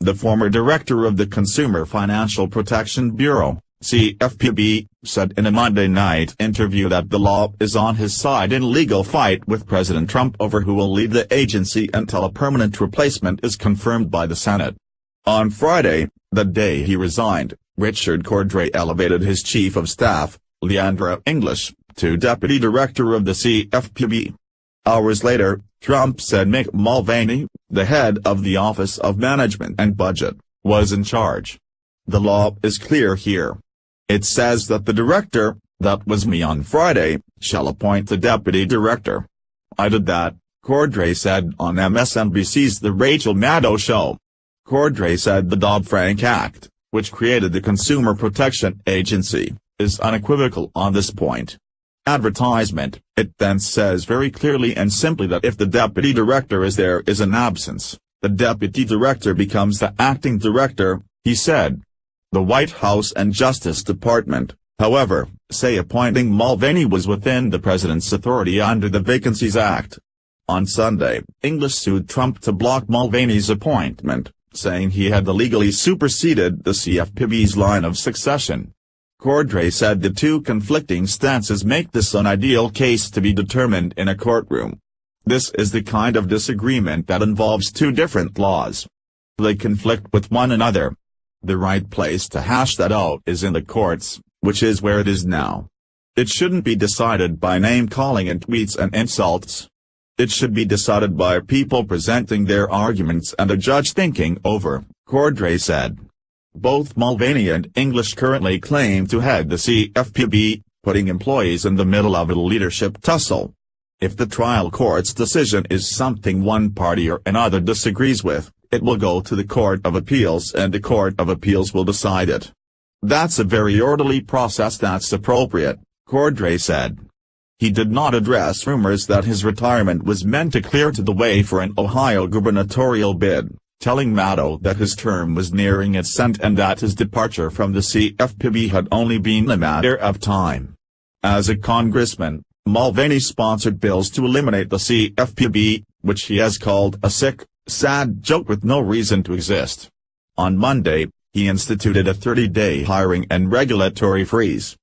the former director of the Consumer Financial Protection Bureau, CFPB, said in a Monday night interview that the law is on his side in legal fight with President Trump over who will lead the agency until a permanent replacement is confirmed by the Senate. On Friday, the day he resigned, Richard Cordray elevated his chief of staff, Leandra English, to deputy director of the CFPB. Hours later, Trump said Mick Mulvaney, the head of the Office of Management and Budget, was in charge. The law is clear here. It says that the director, that was me on Friday, shall appoint the deputy director. I did that, Cordray said on MSNBC's The Rachel Maddow Show. Cordray said the Dodd-Frank Act, which created the Consumer Protection Agency, is unequivocal on this point. Advertisement, it then says very clearly and simply that if the deputy director is an absence, the deputy director becomes the acting director, he said. The White House and Justice Department, however, say appointing Mulvaney was within the president's authority under the Vacancies Act. On Sunday, English sued Trump to block Mulvaney's appointment, saying he had illegally superseded the CFPB's line of succession. Cordray said the two conflicting stances make this an ideal case to be determined in a courtroom. This is the kind of disagreement that involves two different laws. They conflict with one another. The right place to hash that out is in the courts, which is where it is now. It shouldn't be decided by name-calling and tweets and insults. It should be decided by people presenting their arguments and a judge thinking over, Cordray said. Both Mulvaney and English currently claim to head the CFPB, putting employees in the middle of a leadership tussle. If the trial court's decision is something one party or another disagrees with, it will go to the Court of Appeals and the Court of Appeals will decide it. That's a very orderly process that's appropriate, Cordray said. He did not address rumors that his retirement was meant to clear the way for an Ohio gubernatorial bid, telling Maddow that his term was nearing its end and that his departure from the CFPB had only been a matter of time. As a congressman, Mulvaney sponsored bills to eliminate the CFPB, which he has called a sick, sad joke with no reason to exist. On Monday, he instituted a 30-day hiring and regulatory freeze.